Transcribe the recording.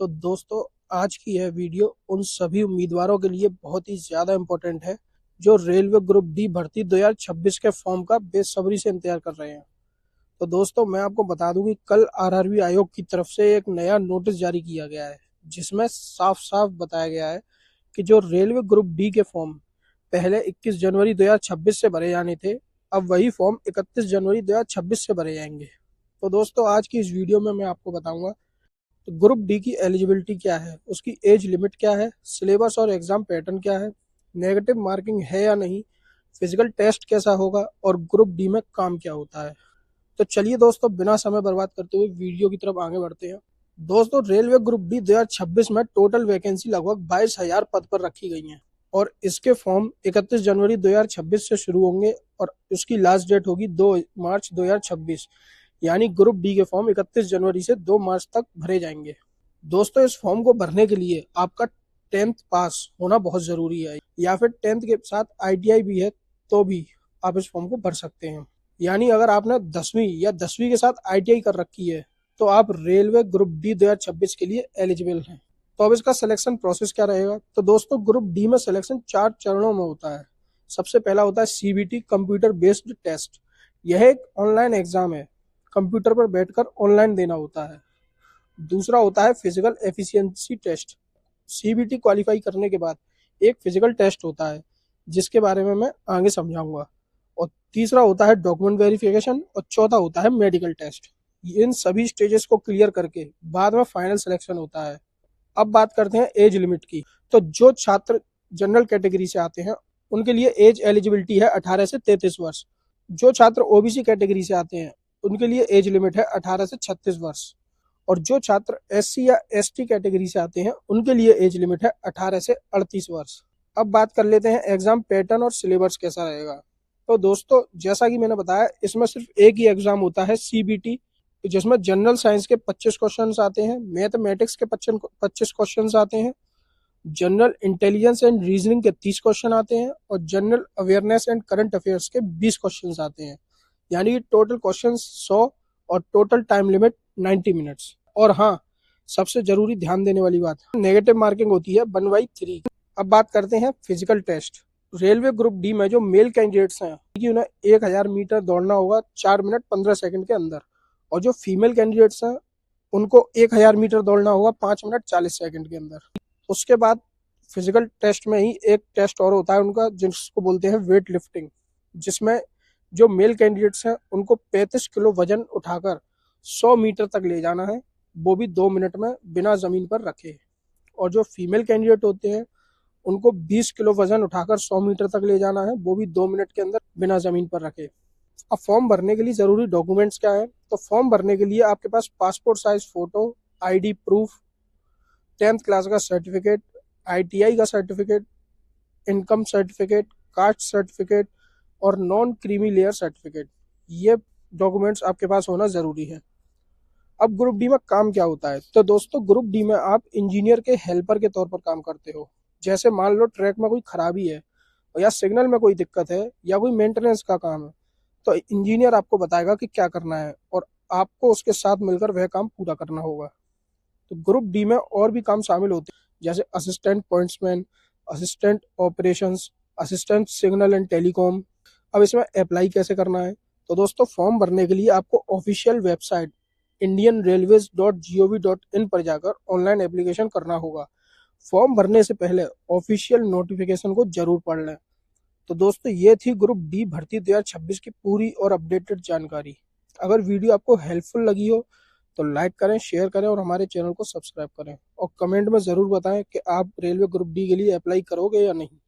तो दोस्तों, आज की यह वीडियो उन सभी उम्मीदवारों के लिए बहुत ही ज़्यादा इम्पोर्टेंट है जो रेलवे ग्रुप डी भर्ती 2026 के फॉर्म का बेसब्री से इंतजार कर रहे हैं। तो दोस्तों, मैं आपको बता दूं कि कल आरआरबी आयोग की तरफ से एक नया नोटिस जारी किया गया है, जिसमें साफ साफ बताया गया है कि जो रेलवे ग्रुप डी के फॉर्म पहले 21 जनवरी 2026 से भरे जाने थे, अब वही फॉर्म 31 जनवरी 2026 से भरे जाएंगे। तो दोस्तों, आज की इस वीडियो में मैं आपको बताऊंगा तो ग्रुप डी की एलिजिबिलिटी क्या है, उसकी एज लिमिट क्या है, सिलेबस और एग्जाम पैटर्न क्या है, नेगेटिव मार्किंग है या नहीं, फिजिकल टेस्ट कैसा होगा और ग्रुप डी में काम क्या होता है। तो चलिए दोस्तों, बिना समय बर्बाद करते हुए वीडियो की तरफ आगे बढ़ते हैं। दोस्तों, रेलवे ग्रुप डी 2026 में टोटल वैकेंसी लगभग 22,000 पद पर रखी गई हैं और इसके फॉर्म 31 जनवरी 2026 से शुरू होंगे और उसकी लास्ट डेट होगी 2 मार्च 2026। यानी ग्रुप डी के फॉर्म 31 जनवरी से 2 मार्च तक भरे जाएंगे। दोस्तों, इस फॉर्म को भरने के लिए आपका 10th पास होना बहुत जरूरी है, या फिर 10th के साथ आईटीआई भी है तो भी आप इस फॉर्म को भर सकते हैं। यानी अगर आपने 10वीं या 10वीं के साथ आईटीआई कर रखी है तो आप रेलवे ग्रुप डी 2026 के लिए एलिजिबल हैं। तो अब इसका सिलेक्शन प्रोसेस क्या रहेगा? तो दोस्तों, ग्रुप डी में सिलेक्शन 4 चरणों में होता है। सबसे पहला होता है सीबीटी, कंप्यूटर बेस्ड टेस्ट। यह एक ऑनलाइन एग्जाम है, कंप्यूटर पर बैठकर ऑनलाइन देना होता है। दूसरा होता है physical efficiency test. CBT qualify करने के बाद एक फिजिकल टेस्ट होता है, जिसके बारे में मैं आगे समझाऊंगा। और तीसरा होता है डॉक्यूमेंट वेरिफिकेशन और चौथा होता है मेडिकल टेस्ट। इन सभी स्टेजेस को क्लियर करके बाद में फाइनल सिलेक्शन होता है। अब बात करते हैं एज लिमिट की। तो जो छात्र जनरल कैटेगरी से आते हैं उनके लिए एज एलिजिबिलिटी है 18 से 33 वर्ष। जो छात्र ओबीसी कैटेगरी से आते हैं उनके लिए एज लिमिट है 18 से 36 वर्ष। और जो छात्र एससी या एसटी कैटेगरी से आते हैं उनके लिए एज लिमिट है 18 से 38 वर्ष। अब बात कर लेते हैं एग्जाम पैटर्न और सिलेबस कैसा रहेगा। तो दोस्तों, जैसा कि मैंने बताया, इसमें सिर्फ एक ही एग्जाम होता है सीबीटी, जिसमें जनरल साइंस के 25 क्वेश्चन आते हैं, मैथमेटिक्स के 25 क्वेश्चन आते हैं, जनरल इंटेलिजेंस एंड रीजनिंग के 30 क्वेश्चन आते हैं और general awareness and current affairs के 20 क्वेश्चन आते हैं। यानी टोटल क्वेश्चन 100 और टोटल टाइम लिमिट 90 मिनट्स। और हाँ, सबसे जरूरी ध्यान देने वाली बात, नेगेटिव मार्किंग होती है 1/3। अब बात करते हैं physical test. Railway group D में जो मेल कैंडिडेट्स हैं कि उन्हें 1000 मीटर दौड़ना होगा 4 मिनट 15 सेकंड के अंदर, और जो फीमेल कैंडिडेट्स हैं उनको 1000 मीटर दौड़ना होगा 5 मिनट 40 सेकंड के अंदर। उसके बाद फिजिकल टेस्ट में ही एक टेस्ट और होता है उनका, जिसको बोलते हैं वेट लिफ्टिंग, जिसमें जो मेल कैंडिडेट्स हैं उनको 35 किलो वजन उठाकर 100 मीटर तक ले जाना है, वो भी 2 मिनट में बिना जमीन पर रखे। और जो फीमेल कैंडिडेट होते हैं उनको 20 किलो वजन उठाकर 100 मीटर तक ले जाना है, वो भी 2 मिनट के अंदर बिना जमीन पर रखे। अब फॉर्म भरने के लिए जरूरी डॉक्यूमेंट्स क्या है? तो फॉर्म भरने के लिए आपके पास passport size photo, ID proof, 10th class का सर्टिफिकेट, आईटीआई का certificate, income certificate, caste certificate और नॉन क्रीमी लेयर सर्टिफिकेट, ये डॉक्यूमेंट्स आपके पास होना जरूरी है। अब ग्रुप डी में काम क्या होता है? तो दोस्तों, ग्रुप डी में आप इंजीनियर के हेल्पर के तौर पर काम करते हो। जैसे मान लो ट्रैक में कोई खराबी है या सिग्नल में कोई दिक्कत है या कोई मेंटेनेंस का काम है, तो इंजीनियर आपको बताएगा कि क्या करना है और आपको उसके साथ मिलकर वह काम पूरा करना होगा। तो ग्रुप डी में और भी काम शामिल होते हैं, जैसे assistant pointsman, assistant operations, assistant signal and telecom. अब इसमें अप्लाई कैसे करना है? तो दोस्तों, फॉर्म भरने के लिए आपको ऑफिशियल वेबसाइट indianrailways.gov.in पर जाकर ऑनलाइन एप्लीकेशन करना होगा। फॉर्म भरने से पहले ऑफिशियल नोटिफिकेशन को जरूर पढ़ लें। तो दोस्तों, ये थी ग्रुप डी भर्ती 2026 की पूरी और अपडेटेड जानकारी। अगर वीडियो आपको हेल्पफुल लगी हो तो लाइक करें, शेयर करें और हमारे चैनल को सब्सक्राइब करें, और कमेंट में ज़रूर बताएं कि आप रेलवे ग्रुप डी के लिए अप्लाई करोगे या नहीं।